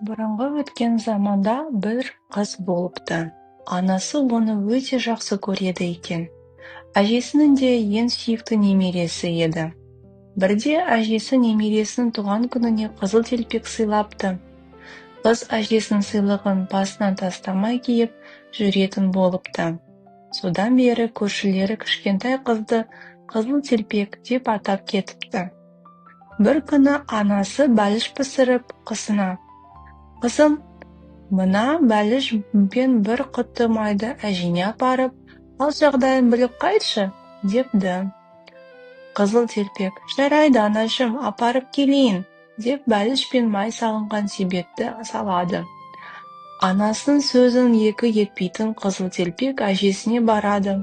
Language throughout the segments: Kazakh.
Бұрынғы өткен заманда бір қыз болыпты. Анасы оны өте жақсы көреді екен. Әжесінің де ең сүйікті немересі еді. Бірде әжесі немересінің туған күніне қызыл телпек сыйлапты. Қыз әжесінің сыйлығын басынан тастамай киіп жүретін болыпты. Содан бері көршілері кішкентай қызды қызыл телпек деп атап кетіпті. Бір күні анасы бәліш пісіріп қызына: «Қызым, мына бәліш пен бір құты майды әжеңе апарып, ал жағдайын біліп қайтшы» депті. Қызыл телпек: «Жарайды, анашым, апарып келейін» деп бәліш пен май салынған себетті салады. Анасының сөзін екі етпейтін қызыл телпек әжесіне барады.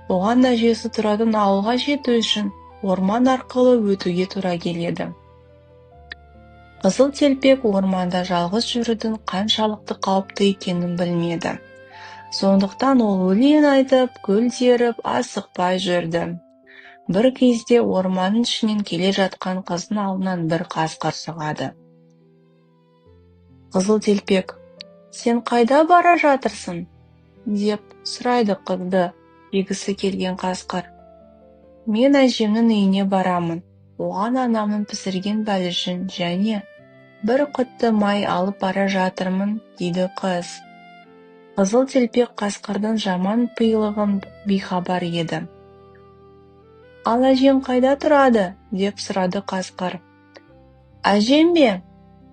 Оған әжесі тұратын ауылға жету үшін орман арқылы өтуге тура келеді. Қызыл телпек орманда жалғыз жүрудің қаншалықты қауіпті екенін білмеді. Сондықтан ол өлең айтып, гүл теріп, асықпай жүрді. Бір кезде орманның ішінен келе жатқан қыздың алдынан бір қасқыр шығады. Қызыл телпек: «Сен қайда бара жатырсың?» деп сұрайды қызды жегісі келген қасқыр. «Мен әжемнің үйіне барамын. Оған анамның пісірген бәлішін және бір құты май алып бара жатырмын» дейді қыз. Қызыл телпек қасқырдың жаман пиғылынан бейхабар еді. «Ал әжең қайда тұрады?» деп сұрады қасқыр. «Әжем бе?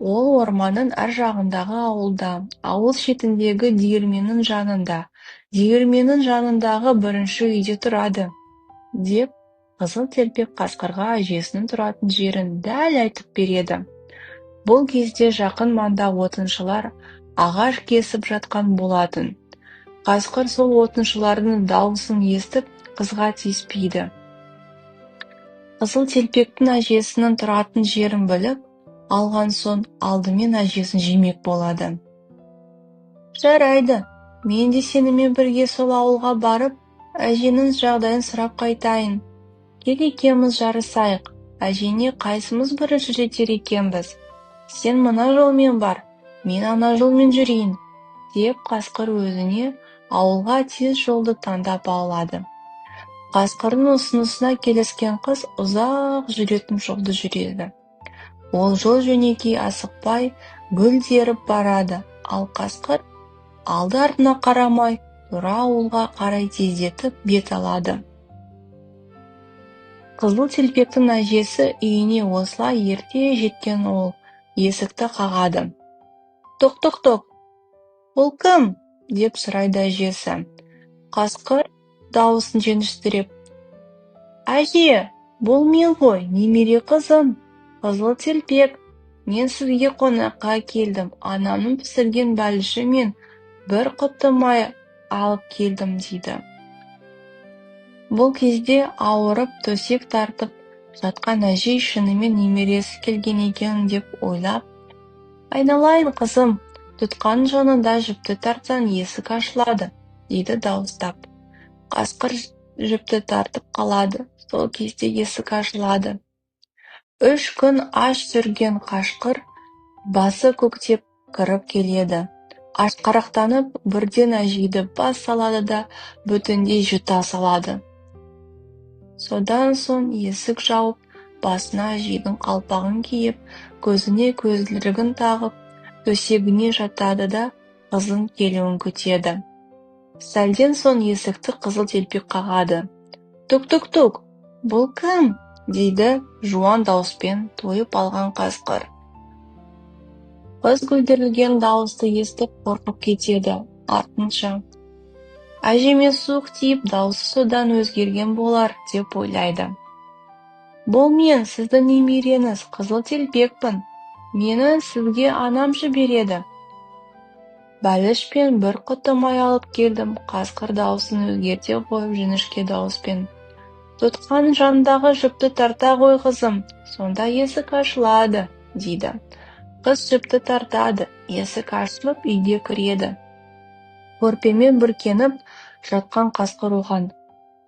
Ол орманның ар жағындағы ауылда, ауыл шетіндегі диірменнің жанындағы бірінші үйде тұрады» деп қызыл телпек қасқырға әжесінің тұратын жерін дәл айтып береді. Бұл кезде жақын маңда отыншылар ағаш кесіп жатқан болатын. Қасқыр сол отыншылардың дауысын естіп қызға тиіспейді. Қызыл телпектің әжесінің тұратын жерін біліп алған соң алдымен әжесін жемек болады. «Жарайды, мен де сенімен бірге сол ауылға барып, әженің жағдайын сұрап қайтайын. Кел екеуміз жарысайық, әжеңе қайсымыз бірінші жетер екенбіз. Сен мына жолмен бар, мен ана жолмен жүрейін» деп қасқыр өзіне ауылға тез жолды таңдап алады. Қасқырдың ұсынысына келіскен қыз ұзақ жүретін жолды жүреді. Ол жол жөнекей асықпай гүл теріп барады, ал қасқыр алды-артына қарамай тура ауылға қарай тездетіп бет алады. Қызыл телпектің әжесі үйіне осылай ерте жеткен ол есікті қағады. «Тоқ, бұл кім?» деп сұрайды әжесі. Қасқыр дауысын жіңішкелеп: «Әже, бұл мен ғой, немере қызым, Қызыл телпек. Мен сізге қонаққа келдім. Анамның пісірген бәліші мен бір құты май алып келдім» дейді. Бұл кезде ауырып төсек тартып жатқан әже шынымен немересі келген екен деп ойлап: «Айналайын қызым, тұтқаның жанында жіпті тартсаң есік ашылады» дейді дауыстап. Қасқыр жіпті тартып қалады. Сол кезде есік ашылады. 3 күн аш жүрген қашқыр басы көктеп кіріп келеді. Ашқарақтанып бірден әжейді бас салады да бүтіндей жұта салады. Содан соң есік жауып, басына әжейдің қалпағын киіп, көзіне көзілдірігін тағып, төсегіне жатады да қызын келуін күтеді. Сәлден соң есікті қызыл телпек қағады. «Тук, бұл кім?» дейді жуан дауыспен тойып алған қасқыр. Қыз күлдірілген дауысты естіп қорқып кетеді. Артынша: «Әжеме суық тиіп, дауысы содан өзгерген болар» деп ойлайды. «Бұл мен, сіздің немереңіз, қызыл телпекпін. Мені сізге анам жібереді. Бәліш пен бір құты май алып келдім». Қасқыр дауысын өзгерте қойып жіңішке дауыспен: «Тұтқаның жанындағы жіпті тарта ғой қызым, сонда есік ашылады» дейді. Қыз жіпті тартады, есік ашылып үйге кіреді. Көрпемен бүркеніп жатқан қасқыр оған: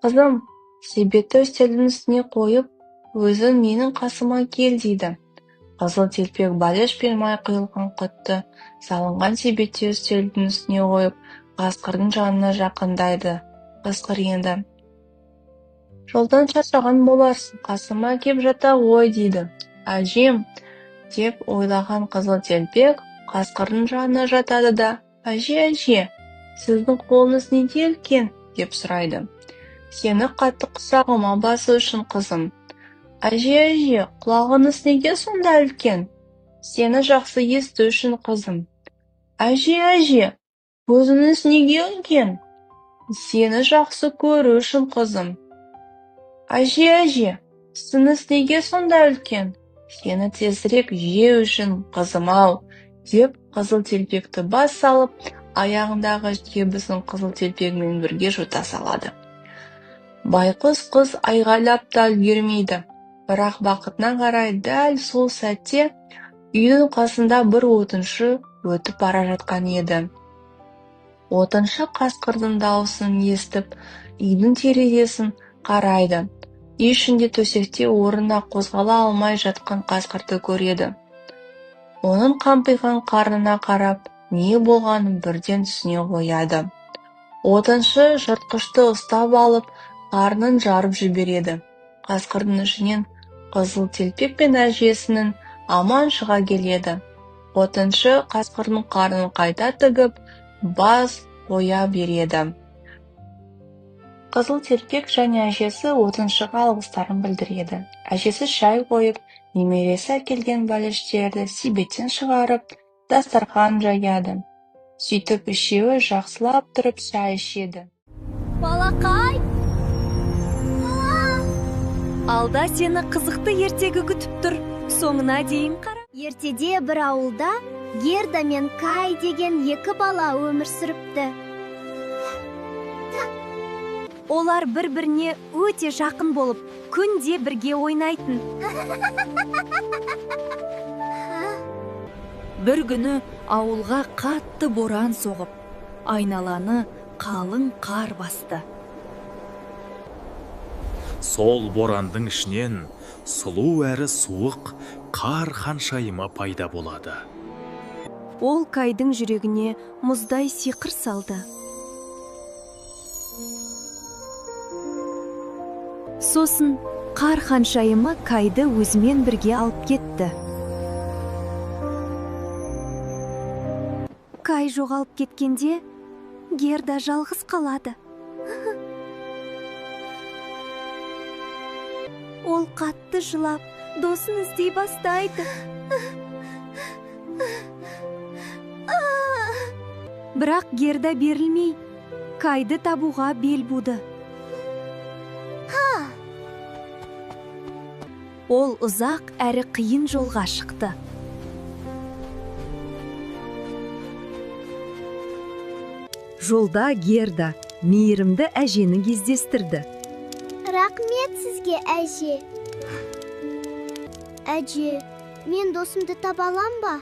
«Қызым, себетті үстелдің үстіне қойып, өзің менің қасыма кел» дейді. Қызыл телпек балеш пен май құйылған құтты салынған себетте үстелдің үстіне қойып, қасқырдың жанына жақындайды. Қасқыр енді: «Жолдан шаршаған боларсың, қасыма кеп жата ғой», дейді. «Әжем», деп ойлаған қызыл телпек қасқырдың жанына жатады да: «Әже, сіздің қолыңыз неге үлкен?» деп сұрайды. «Сені қатты құшағыма басу үшін, қызым». «Әже, құлағыңыз неге сонда үлкен?» «Сені жақсы есту үшін, қызым». «Әже, көзіңіз неге үлкен?» «Сені жақсы көру үшін, қызым». «Әже, тісіңіз неге сонда үлкен?» «Сені тезірек жеу үшін, қызым-ау», деп қызыл телпекті бас салып, аяғындағы кебісін қызыл телпегімен бірге жұта салады. Байқұс қыз айғайлап та үлгермейді. Бірақ бақытына қарай дәл сол сәтте үйдің қасында бір отыншы өтіп бара жатқан еді. Отыншы қасқырдың дауысын естіп, үйдің терезесін қарайды. Үй ішінде төсекте орнына қозғала алмай жатқан қасқырды көреді. Оның қампиған қарнына қарап, не болғанын бірден түсіне қояды. Отыншы жыртқышты ұстап алып, қарнын жарып жібереді. Қасқырдың ішінен қызыл телпек пен әжесінің аман шыға келеді. Отыншы қасқырдың қарнын қайта тігіп, бас қоя береді. Қызыл телпек және әжесі отыншыға алғыстарын білдіреді. Әжесі шай қойып, немересі әкелген бәліштерді себеттен шығарып, дастархан жаяды. Сөйтіп үшеуі жақсылап тұрып шай ішеді. Балақай! Алда сені қызықты ертегі күтіп тұр. Соңына дейін қара. Ертеде бір ауылда Герда мен Кай деген екі бала өмір сүріпті. Олар бір-біріне өте жақын болып, күнде бірге ойнайтын. Бір күні ауылға қатты боран соғып, айналаны қалың қар басты. Сол борандың ішінен сұлу әрі суық қар ханшайымы пайда болады. Ол Кайдың жүрегіне мұздай сиқыр салды. Сосын қар ханшайымы Кайды өзімен бірге алып кетті. Кай жоғалып кеткенде, Герда жалғыз қалады. Ол қатты жылап, досын іздей бастайды. Бірақ Герда берілмей, Кайды табуға бел буды. Ол ұзақ әрі қиын жолға шықты. Жолда Герда мейірімді әжені кездестірді. Рахмет сізге, әже. Әже, мен досымды таба алам ба?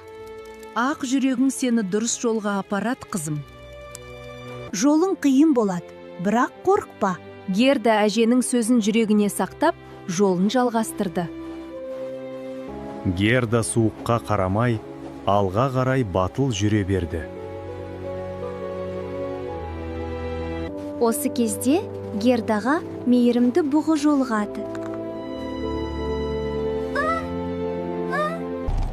Ақ жүрегің сені дұрыс жолға апарат, қызым. Жолың қиын болады, бірақ қорықпа. Герда әженің сөзін жүрегіне сақтап, жолын жалғастырды. Герда суыққа қарамай, алға қарай батыл жүре берді. Осы кезде Гердаға мейірімді бұғы жолығады.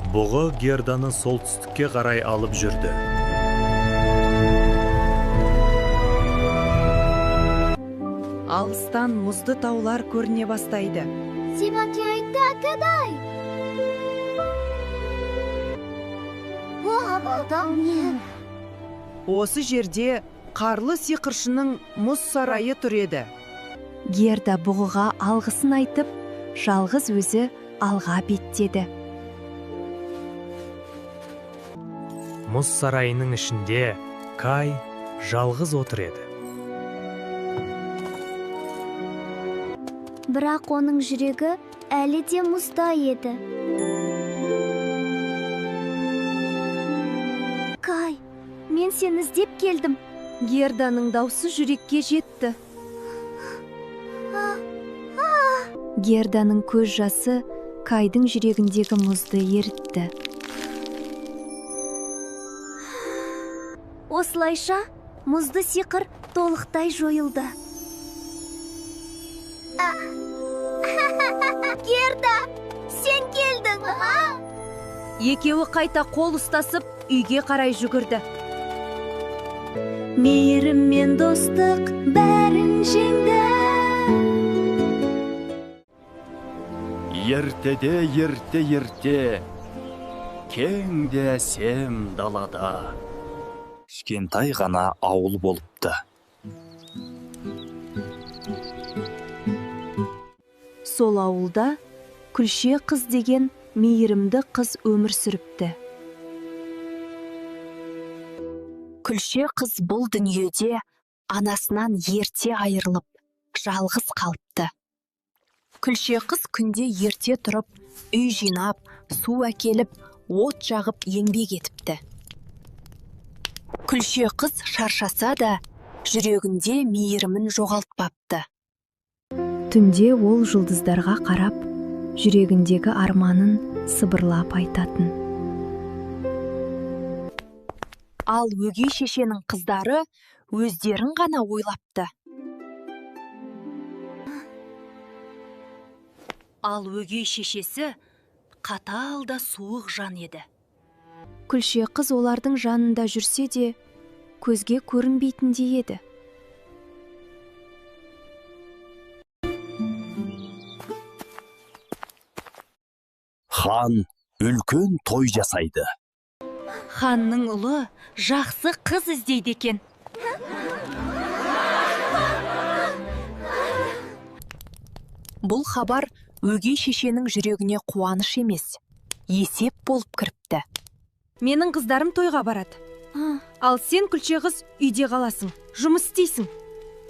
Бұғы Герданы солтүстікке қарай алып жүрді. Алыстан мұзды таулар көріне бастайды. Осы жерде қарлы сиқыршының мұз сарайы тұр еді. Герда бұғыға алғысын айтып, жалғыз өзі алға беттеді. Мұз сарайының ішінде Кай жалғыз отыр еді. Бірақ оның жүрегі әлі де мұзда еді. Кай, мен сені іздеп келдім. Герданың даусы жүрекке жетті. Герданың көз жасы Кайдың жүрегіндегі мұзды ерітті. Осылайша мұзды сиқыр толықтай жойылды. Герда, сен келдің, Екеуі қайта қол ұстасып, үйге қарай жүгірді. Мейірім мен достық бәрін жеңді. Ерте, кең де әсем далада кішкентай ғана ауыл болыпты. Сол ауылда Күлше қыз деген мейірімді қыз өмір сүріпті. Күлше қыз бұл дүниеде анасынан ерте айырылып, жалғыз қалыпты. Күлше қыз күнде ерте тұрып, үй жинап, су әкеліп, от жағып еңбек етіпті. Күлше қыз шаршаса да, жүрегінде мейірімін жоғалтпапты. Түнде ол жұлдыздарға қарап, жүрегіндегі арманын сыбырлап айтатын. Ал өгей шешенің қыздары өздерін ғана ойлапты. Ал өгей шешесі қатал да суық жан еді. Күлше қыз олардың жанында жүрсе де, көзге көрінбейтіндей еді. Хан үлкен той жасайды. Ханның ұлы жақсы қыз іздейді екен. Бұл хабар өгей шешенің жүрегіне қуаныш емес, есеп болып кіріпті. Менің қыздарым тойға барады. Ал сен, Күлше қыз, үйде қаласың, жұмыс істейсің.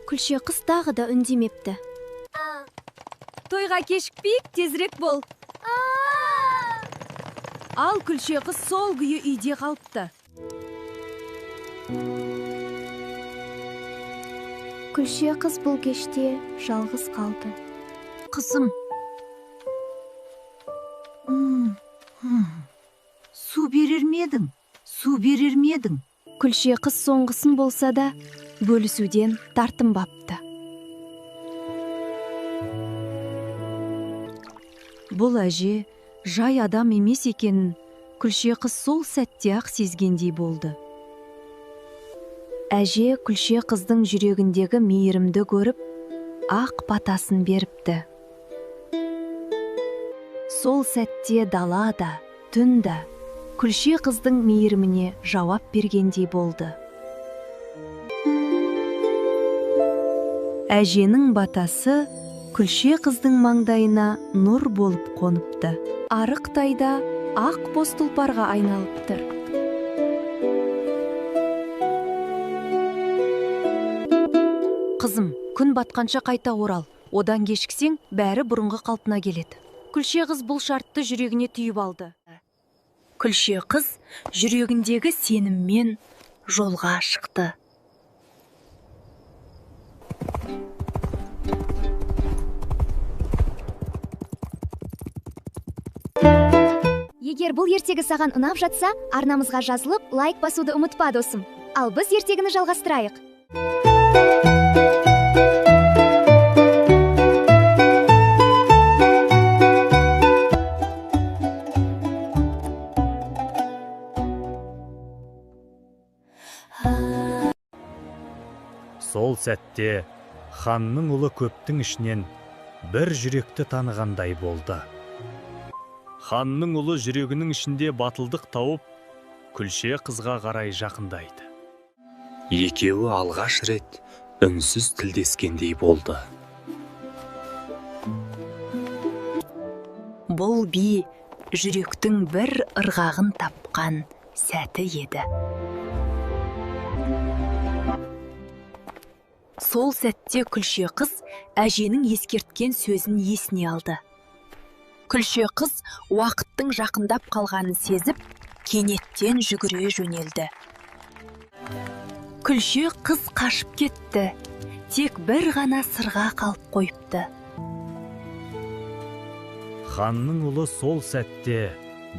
Күлше қыз тағы да үндемепті. Тойға кешікпейік, тезірек бол. Ал Күлше қыз сол күйі үйде қалыпты. Күлше қыз бұл кеште жалғыз қалды. Қызым, Су берер медің? Күлше қыз соңғысын болса да, бөлісуден тартынбапты. Бұл әже жай адам емес екенін Күлше қыз сол сәтте-ақ сезгендей болды. Әже Күлше қыздың жүрегіндегі мейірімді көріп, ақ батасын беріпті. Сол сәтте дала да, түн да Күлше қыздың мейіріміне жауап бергендей болды. Әженің батасы Күлше қыздың маңдайына нұр болып қоныпты. Арықтайда ақ боз тұлпарға айналыптыр. Қызым, күн батқанша қайта орал. Одан кешіксең, бәрі бұрынғы қалпына келеді. Күлше қыз бұл шартты жүрегіне түйіп алды. Күлше қыз жүрегіндегі сеніммен жолға шықты. Егер бұл ертегі саған ұнап жатса, арнамызға жазылып, лайк басуды ұмытпа, досым. Ал біз ертегіні жалғастырайық. Сол сәтте ханның ұлы көптің ішінен бір жүректі танығандай болды. Ханның ұлы жүрегінің ішінде батылдық тауып, Күлше қызға қарай жақындайды. Екеуі алғаш рет үнсіз тілдескендей болды. Бұл би жүректің бір ырғағын тапқан сәті еді. Сол сәтте Күлше қыз әженің ескерткен сөзін есіне алды. Күлше қыз уақыттың жақындап қалғанын сезіп, кенеттен жүгіре жөнелді. Күлше қыз қашып кетті, тек бір ғана сырға қалып қойыпты. Ханның ұлы сол сәтте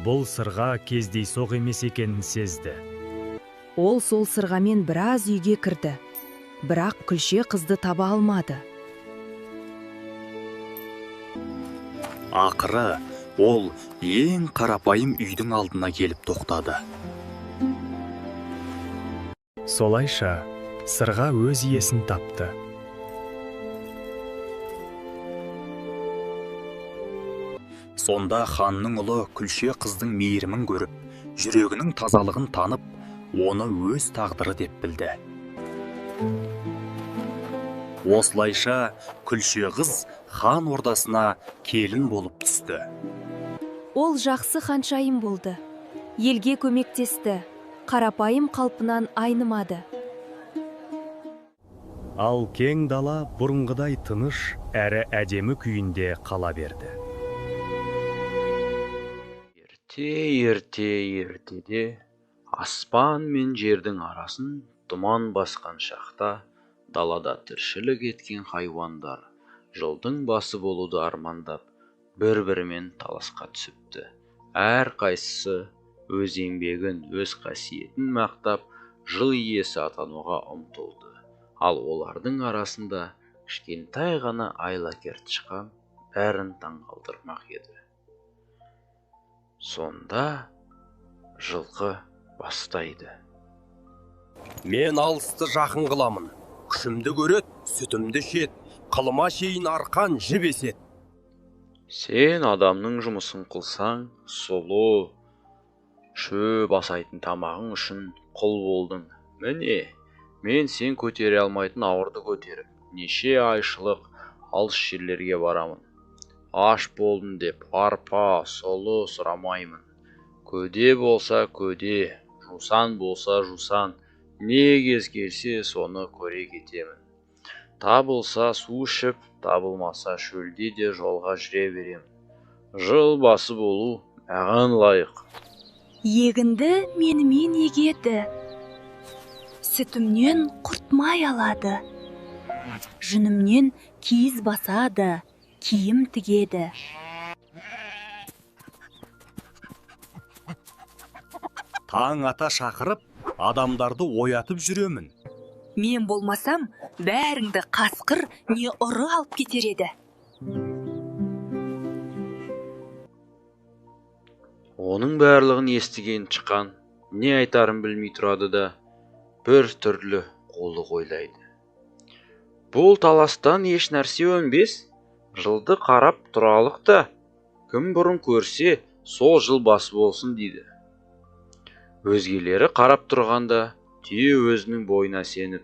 бұл сырға кездейсоқ емес екенін сезді. Ол сол сырғамен біраз үйге кірді, бірақ күлше қызды таба алмады. Ақыры ол ең қарапайым үйдің алдына келіп тоқтады. Солайша сырға өз иесін тапты. Сонда ханның ұлы күлше қыздың мейірімін көріп, жүрегінің тазалығын танып, оны өз тағдыры деп білді. Осылайша күлше қыз хан ордасына келін болып түсті. Ол жақсы ханшайым болды. Елге көмектесті. Қарапайым қалпынан айнымады. Ал кең дала бұрынғыдай тыныш әрі әдемі күйінде қала берді. Ертеде аспан мен жердің арасын тұман басқан шақта далада тіршілік еткен хайуандар жылдың басы болуды армандап бір-бірімен таласқа түсіпті. Әр қайсысы өз еңбегін, өз қасиетін мақтап, жыл иесі атануға ұмтылды. Ал олардың арасында кішкентай ғана айлакер тышқан бәрін таңғалдырмақ еді. Сонда жылқы бастайды. Мен алысты жақын қыламын. Күшімді көрет, сүтімді шет, қылыма шейін арқан жіп есет. Сен адамның жұмысын қылсаң, сұлу, шөп асайтын тамағың үшін құл болдың. Міне, мен сен көтере алмайтын ауырды көтеріп, неше айшылық алыс жерлерге барамын. Аш болдым деп арпа, сұлу сұрамаймын. Көде болса көде, жусан болса жусан, не кез келсе соны көре кетемін. Табылса су ішіп, табылмаса шөлде де жолға жүре беремін. Жыл басы болу маған лайық. Егінді менімен егеді, сүтімнен құртмай алады, жүнімнен киіз басады, киім тігеді. Таң ата шақырып, адамдарды оятып жүремін. Мен болмасам, бәріңді қасқыр не ұры алып кетер еді. Оның барлығын естіген шыққан не айтарын білмей тұрады да бір түрлі қолы ойлайды. Бұл таластан еш нәрсе өнбес, жылды қарап тұралық та, кім бұрын көрсе, сол жыл басы болсын дейді. Өзгелері қарап тұрғанда, түйе өзінің бойына сеніп,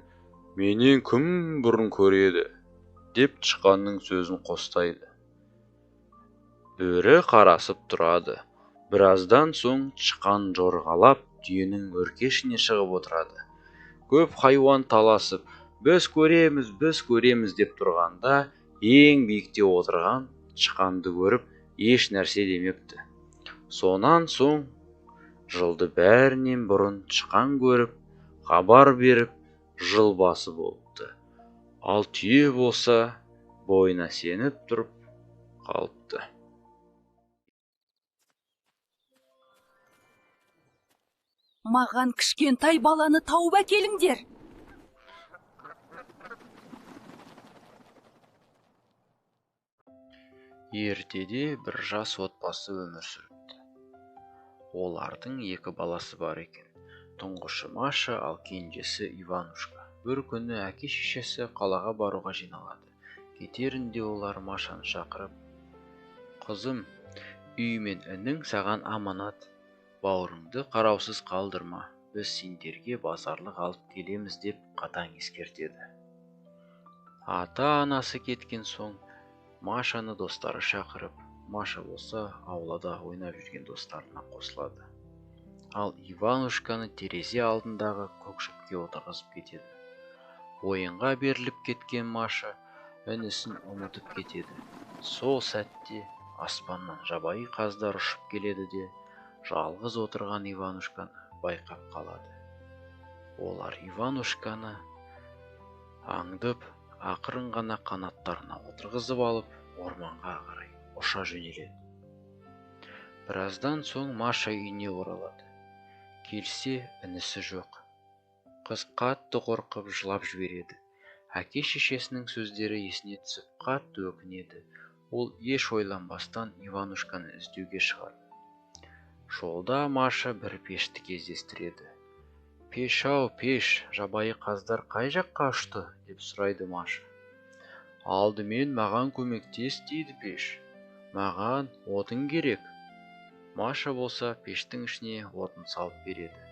менен кім бұрын көреді, деп шыққанның сөзін қостайды. Бөрі қарасып тұрады. Біраздан соң шыққан жорғалап, түйенің өркешіне шығып отырады. Көп хайуан таласып, біз көреміз деп тұрғанда, ең биікте отырған шыққанды көріп, еш нәрсе демепті. Сонан соң жылды бәрінен бұрын шыққан көріп, хабар беріп, жыл басы болыпты. Ал түйе болса, бойына сеніп тұрып қалыпты. Маған кішкентай баланы тауып әкеліңдер. Ертеде бір жас отбасы өмір сүріпті. Олардың екі баласы бар екен. Тұңғышы Маша, ал кенжесі Иванушка. Бір күні әке шешесі қалаға баруға жиналады. Кетерінде олар Машаны шақырып, «Қызым, үй мен інің саған аманат. Бауырыңды қараусыз қалдырма, біз сендерге базарлық алып келеміз» деп қатаң ескертеді. Ата-анасы кеткен соң Машаны достары шақырып, Маша болса аулада ойнап жүрген достарына қосылады. Ал Иванушканы терезе алдындағы көк шөпке отырғызып кетеді. Ойынға беріліп кеткен Маша інісін ұмытып кетеді. Сол сәтте аспаннан жабайы қаздар ұшып келеді де, жалғыз отырған Иванушканы байқап қалады. Олар Иванушканы аңдып, ақырын ғана қанаттарына отырғызып алып, орманға қарай ұша жөнеледі. Біраздан соң Маша үйіне оралады. Келсе, інісі жоқ. Қыз қатты қорқып жылап жібереді. Әке-шешесінің сөздері есіне түсіп қатты өкінеді. Ол еш ойланбастан Иванушканы іздеуге шығады. Жолда Маша бір пешті кездестіреді. «Пеш-ау, пеш, жабайы қаздар қай жаққа ұшты?» деп сұрайды Маша. «Алдымен маған көмектес» дейді пеш. «Маған отын керек». Маша болса пештің ішіне отын салып береді.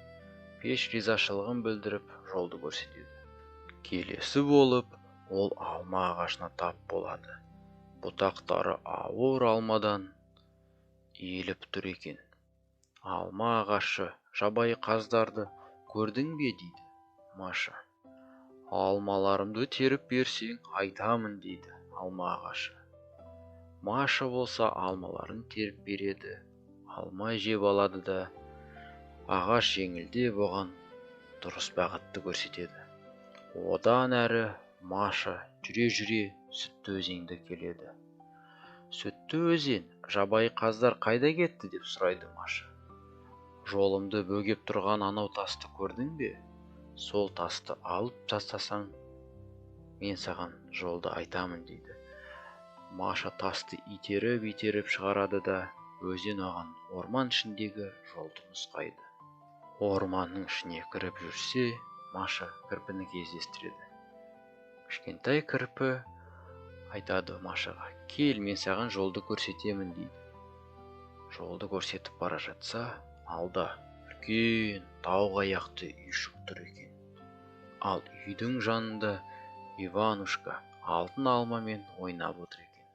Пеш ризашылығын білдіріп жолды көрсетеді. Келесі болып, ол алма ағашына тап болады. Бұтақтары ауыр алмадан иіліп тұр екен. «Алма ағашы, жабайы қаздарды көрдің бе?» дейді Маша. «Алмаларымды теріп берсең, айтамын» дейді алма ағашы. Маша болса алмаларын теріп береді. Алма жеп алады да, ағаш жеңілдеп оған дұрыс бағытты көрсетеді. Одан әрі Маша жүре-жүре Сүтті өзенге келеді. «Сүтті өзен, жабайы қаздар қайда кетті?» деп сұрайды Маша. «Жолымды бөгеп тұрған анау тасты көрдің бе? Сол тасты алып тастасаң, мен саған жолды айтамын» дейді. Маша тасты итеріп шығарады да, өзен оған орман ішіндегі жолды нұсқайды. Орманның ішіне кіріп жүрсе, Маша кірпіні кездестіреді. Кішкентай кірпі айтады Машаға: «Кел, мен саған жолды көрсетемін» дейді. Жолды көрсетіп бара жатса, алда үлкен тауға аяқты үйшік тұр екен. Ал үйдің жанында Иванушка алтын алмамен ойнап отыр екен.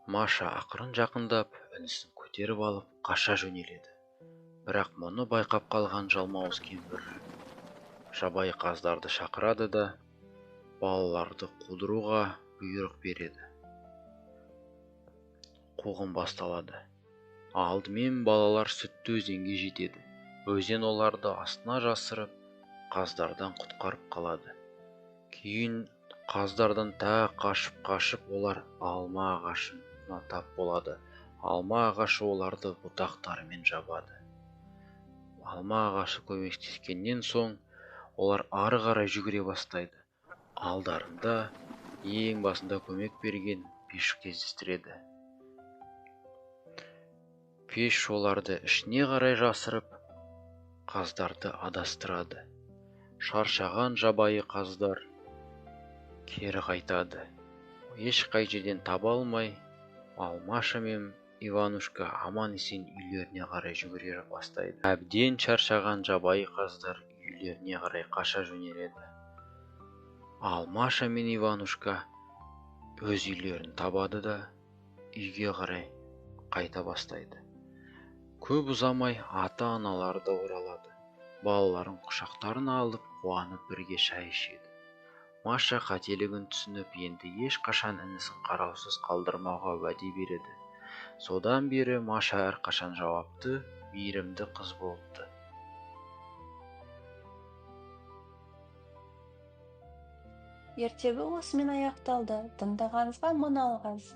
Маша ақырын жақындап, інісін көтеріп алып, қаша жөнеледі. Бірақ мұны байқап қалған жалмауыз кемпір жабайы қаздарды шақырады да, балаларды қудыруға бұйрық береді. Қуғын басталады. Алдымен балалар Сүтті өзенге жетеді. Өзен оларды астына жасырып, қаздардан құтқарып қалады. Кейін қаздардан тағы қашып олар алма ағашына тап болады. Алма ағашы оларды бұтақтарымен жабады. Алма ағашы көмектескеннен соң олар ары қарай жүгіре бастайды. Алдарында ең басында көмек берген пеш кездестіреді. Пеш оларды ішіне қарай жасырып, қаздарды адастырады. Шаршаған жабайы қаздар кері қайтады. Ешқай жерден таба алмай, Маша мен Иванушка аман-есен үйлеріне қарай жүгіре бастайды. Әбден шаршаған жабайы қаздар үйлеріне қарай қаша жөнеледі. Маша мен Иванушка өз үйлерін табады да, үйге қарай қайта бастайды. Көп ұзамай ата-аналары да оралады. Балаларын құшақтарына алып, қуанып бірге шай ішеді. Маша қателігін түсініп, енді ешқашан інісін қараусыз қалдырмауға уәде береді. Содан бері Маша әрқашан жауапты, мейірімді қыз болыпты. Ертегі осымен аяқталды. Тыңдағаныңызға мың алғыс.